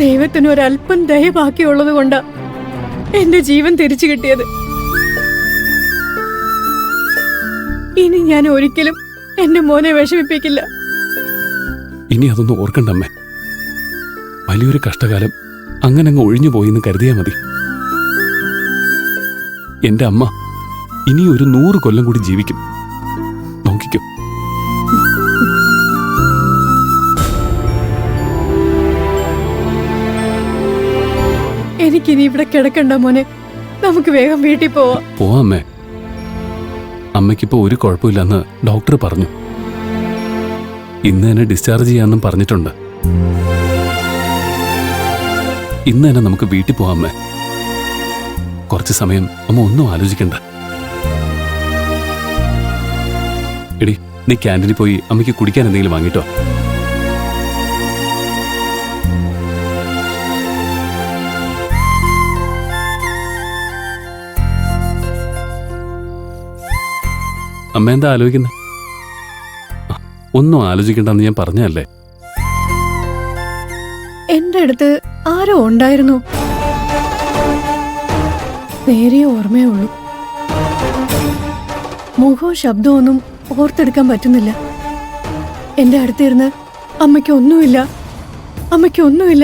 ദൈവത്തിന് ഒരല്പം ദയ ബാക്കിയുള്ളത് കൊണ്ടാ എന്റെ ജീവൻ തിരിച്ചു കിട്ടിയത്. ഇനി ഞാൻ ഒരിക്കലും എന്റെ മോനെ വിഷമിപ്പിക്കില്ല. ഇനി അതൊന്നും ഓർക്കണ്ടമ്മേ. വലിയൊരു കഷ്ടകാലം അങ്ങനെ അങ്ങ് ഒഴിഞ്ഞു പോയിന്ന് കരുതിയാ മതി. എന്റെ അമ്മ ഇനി ഒരു 100 കൊല്ലം കൂടി ജീവിക്കും. നോക്കിക്കോ. എനിക്കിനി ഇവിടെ കിടക്കണ്ട മോനെ, നമുക്ക് വേഗം വീട്ടിൽ പോവാം. പോവാമ്മേ. അമ്മയ്ക്കിപ്പോ ഒരു കുഴപ്പമില്ലെന്ന് ഡോക്ടർ പറഞ്ഞു. ഇന്ന് തന്നെ ഡിസ്ചാർജ് ചെയ്യാമെന്നും പറഞ്ഞിട്ടുണ്ട്. ഇന്ന് തന്നെ നമുക്ക് വീട്ടിൽ പോവാമ്മേ. കുറച്ച് സമയം അമ്മ ഒന്നും ആലോചിക്കണ്ട. എടി, നീ ക്യാൻറ്റീനിൽ പോയി അമ്മയ്ക്ക് കുടിക്കാൻ എന്തെങ്കിലും വാങ്ങിട്ടോ. അമ്മ എന്താ ആലോചിക്കുന്നത്? ഒന്നും ആലോചിക്കണ്ടെന്ന് ഞാൻ പറഞ്ഞല്ലേ. എന്റെ അടുത്ത് ആരോ ഉണ്ടായിരുന്നു, നേരിയ ഓർമ്മയേ ഉള്ളൂ. മുഖവും ശബ്ദമൊന്നും ഓർത്തെടുക്കാൻ പറ്റുന്നില്ല. എന്റെ അടുത്തിരുന്ന് അമ്മയ്ക്കൊന്നുമില്ല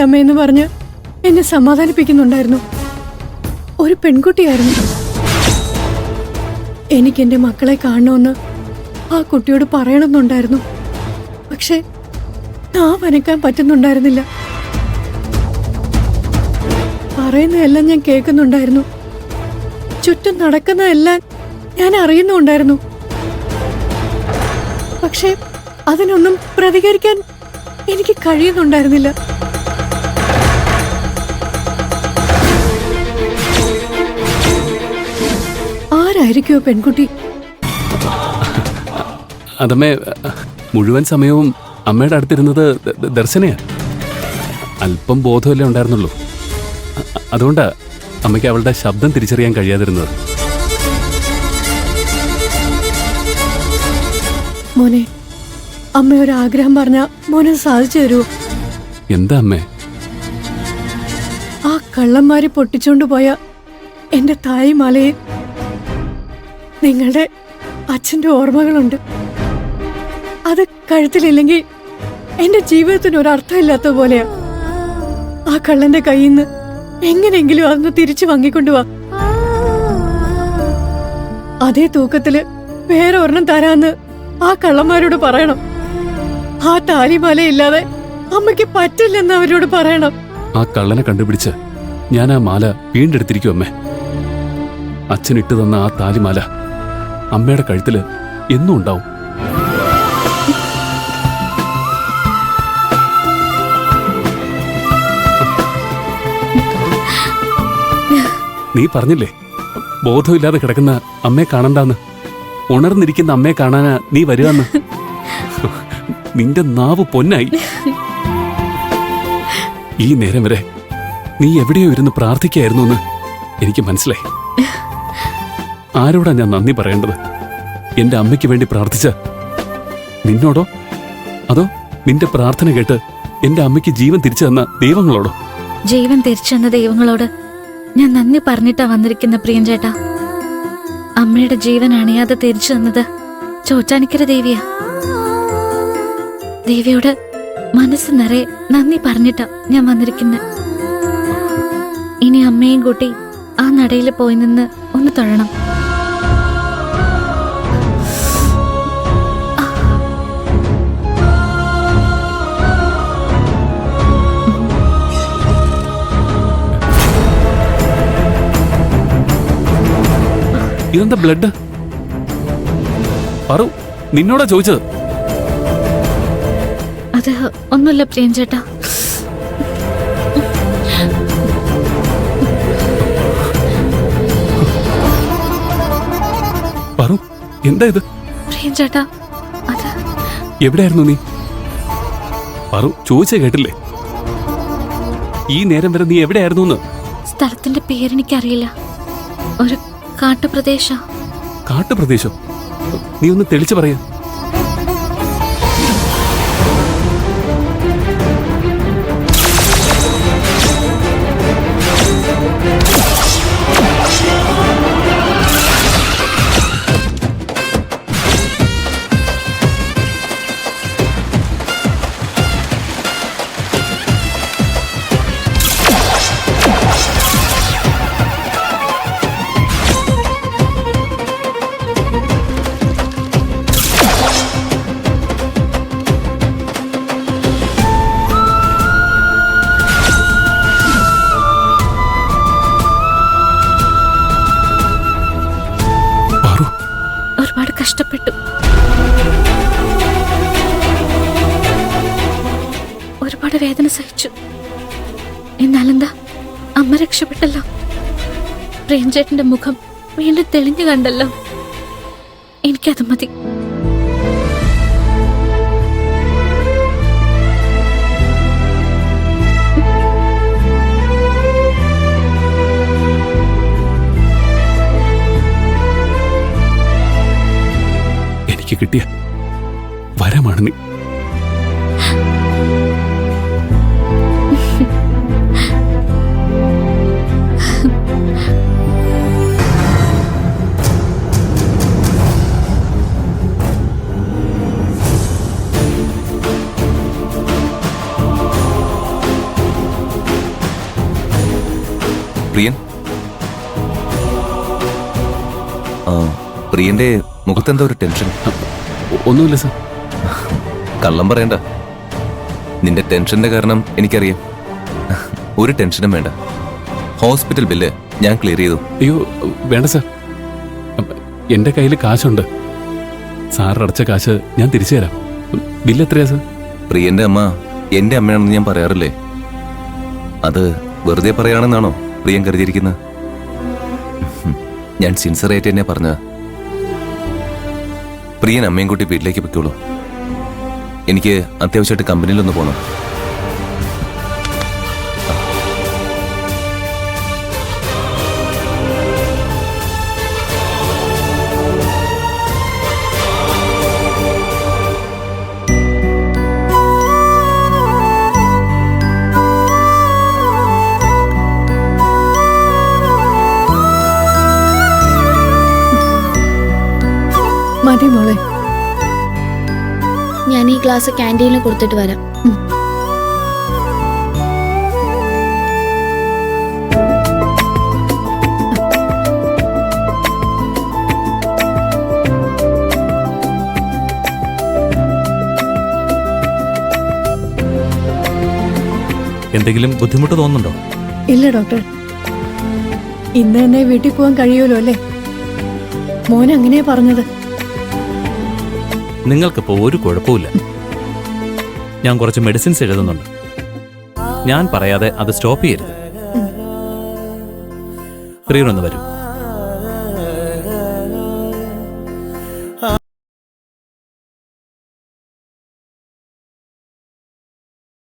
അമ്മയെന്ന് പറഞ്ഞ് എന്നെ സമാധാനിപ്പിക്കുന്നുണ്ടായിരുന്നു. ഒരു പെൺകുട്ടിയായിരുന്നു. എനിക്കെന്റെ മക്കളെ കാണണമെന്ന് ആ കുട്ടിയോട് പറയണമെന്നുണ്ടായിരുന്നു. പക്ഷെ നാവനക്കാൻ പറ്റുന്നുണ്ടായിരുന്നില്ല. പറയുന്നതെല്ലാം ഞാൻ കേൾക്കുന്നുണ്ടായിരുന്നു. ചുറ്റും നടക്കുന്നതെല്ലാം ഞാൻ അറിയുന്നുണ്ടായിരുന്നു. പക്ഷെ അതിനൊന്നും പ്രതികരിക്കാൻ എനിക്ക് കഴിയുന്നുണ്ടായിരുന്നില്ല. ആരായിരിക്കുമോ പെൺകുട്ടി? അതമ്മേ, മുഴുവൻ സമയവും അമ്മയുടെ അടുത്തിരുന്നത് ദർശനയാ. അല്പം ബോധമല്ലേ ഉണ്ടായിരുന്നുള്ളൂ. അതുകൊണ്ടാ അമ്മയ്ക്ക് അവളുടെ ശബ്ദം തിരിച്ചറിയാൻ കഴിയാതിരുന്നത്. മോനെ, അമ്മ ഒരു ആഗ്രഹം പറഞ്ഞ മോനെ സാധിച്ചു തരുമോ? എന്താ അമ്മേ? ആ കള്ളന്മാരെ പൊട്ടിച്ചോണ്ട് പോയ എന്റെ തായ്മാലയെ നിങ്ങളുടെ അച്ഛന്റെ ഓർമ്മകളുണ്ട്. അത് കഴുത്തിലില്ലെങ്കിൽ എന്റെ ജീവിതത്തിന് ഒരർത്ഥമില്ലാത്ത പോലെയാ. ആ കള്ളന്റെ കയ്യിൽ നിന്ന് എങ്ങനെയെങ്കിലും അതൊന്ന് തിരിച്ചു വാങ്ങിക്കൊണ്ടുവാ. അതേ തൂക്കത്തില് വേറെ ഒരെണ്ണം തരാന്ന് ആ കള്ളന്മാരോട് പറയണം. ആ താലിമാല ഇല്ലാതെ അമ്മയ്ക്ക് പറ്റില്ലെന്ന് അവരോട് പറയണം. ആ കള്ളനെ കണ്ടുപിടിച്ച് ഞാൻ ആ മാല വീണ്ടെടുത്തിരിക്കും അമ്മേ. അച്ഛൻ ഇട്ടു തന്ന ആ താലിമാല അമ്മയുടെ കഴുത്തില് എന്നും ഉണ്ടാവും. നീ പറഞ്ഞില്ലേ ബോധമില്ലാതെ കിടക്കുന്ന അമ്മയെ കാണണ്ടാന്ന്. ഉണർന്നിരിക്കുന്ന അമ്മയെ കാണാനാ നീ വരുവാന്ന്. നിന്റെ നാവ് പൊന്നായി. ഈ നേരം വരെ നീ എവിടെയോ ഇരുന്ന് പ്രാർത്ഥിക്കായിരുന്നു എന്ന് എനിക്ക് മനസ്സിലായി. ആരോടാ ഞാൻ നന്ദി പറയേണ്ടത്? എന്റെ അമ്മയ്ക്ക് വേണ്ടി പ്രാർത്ഥിച്ച നിന്നോടോ, അതോ നിന്റെ പ്രാർത്ഥന കേട്ട് എന്റെ അമ്മയ്ക്ക് ജീവൻ തിരിച്ചു തന്ന ദൈവങ്ങളോടോ? ജീവൻ തിരിച്ചു തന്ന ദൈവങ്ങളോട് ഞാൻ നന്ദി പറഞ്ഞിട്ടാ വന്നിരിക്കുന്ന പ്രിയൻ ചേട്ടാ. അമ്മയുടെ ജീവൻ അണിയാതെ തിരിച്ചു തന്നത് ചോറ്റാനിക്കര ദേവിയാ. ദേവിയോട് മനസ്സ് നിറയെ നന്ദി പറഞ്ഞിട്ടാ ഞാൻ വന്നിരിക്കുന്നത്. ഇനി അമ്മയും കൂട്ടി ആ നടയിൽ പോയി നിന്ന് ഒന്ന് തൊഴണം. ഇതെന്താ ബ്ലഡ്? പറു, നിന്നോടാ ചോദിച്ചത്. അത് ഒന്നുമില്ല പ്രിയൻ ചേട്ടാ. പറു, എന്താ ഇത്? പ്രിയൻ ചേട്ടാ, അത് എവിടെയായിരുന്നു നീ? പറു, ചോദിച്ചേ കേട്ടില്ലേ? ഈ നേരം വരെ നീ എവിടെയായിരുന്നു? സ്ഥലത്തിന്റെ പേരെനിക്കറിയില്ല. ഒരു കാട്ടുപ്രദേശ. കാട്ടുപ്രദേശം? നീ ഒന്ന് തെളിച്ചു പറയാ. എന്നാലെന്താ, അമ്മ രക്ഷപ്പെട്ടല്ലോ. പ്രിയൻചേട്ടന്റെ മുഖം വീണ്ടും തെളിഞ്ഞു കണ്ടല്ലോ. എനിക്കത് മതി. എനിക്ക് കിട്ടിയ വരമാണ് നീ. പ്രിയൻ, പ്രിയന്റെ മുഖത്തെന്താ ഒരു ടെൻഷൻ? ഒന്നുമില്ല സർ. കള്ളം പറയണ്ട. നിന്റെ ടെൻഷന്റെ കാരണം എനിക്കറിയാം. ഒരു ടെൻഷനും വേണ്ട. ഹോസ്പിറ്റൽ ബില്ല് ഞാൻ ക്ലിയർ ചെയ്തു. അയ്യോ വേണ്ട സർ, എന്റെ കയ്യിൽ കാശുണ്ട്. സാർ അടച്ച കാശ് ഞാൻ തിരിച്ചു തരാം. ബില്ല് എത്രയാ സർ? പ്രിയന്റെ അമ്മ എന്റെ അമ്മയാണെന്ന് ഞാൻ പറയാറില്ലേ? അത് വെറുതെ പറയുകയാണെന്നാണോ പ്രിയൻ കരുതിയിരിക്കുന്നത്? ഞാൻ സിൻസിയറായിട്ട് തന്നെ പറഞ്ഞ. പ്രിയൻ അമ്മയും കൂട്ടി വീട്ടിലേക്ക് പൊയ്ക്കോളൂ. എനിക്ക് അത്യാവശ്യമായിട്ട് കമ്പനിയിലൊന്ന് പോകണം. മതി മോളെ. ഞാൻ ഈ ഗ്ലാസ് ക്യാൻറ്റീനിൽ കൊടുത്തിട്ട് വരാം. എന്തെങ്കിലും ബുദ്ധിമുട്ട് തോന്നുന്നുണ്ടോ? ഇല്ല ഡോക്ടർ, ഇന്ന് തന്നെ വീട്ടിൽ പോകാൻ കഴിയുമല്ലോ അല്ലേ? മോൻ അങ്ങനെയാ പറഞ്ഞത്. നിങ്ങൾക്കിപ്പോ ഒരു കുഴപ്പമില്ല. ഞാൻ കുറച്ച് മെഡിസിൻസ് എഴുതുന്നുണ്ട്. ഞാൻ പറയാതെ അത് സ്റ്റോപ്പ് ചെയ്യരുത്. പ്രിയനൊന്ന് വരൂ.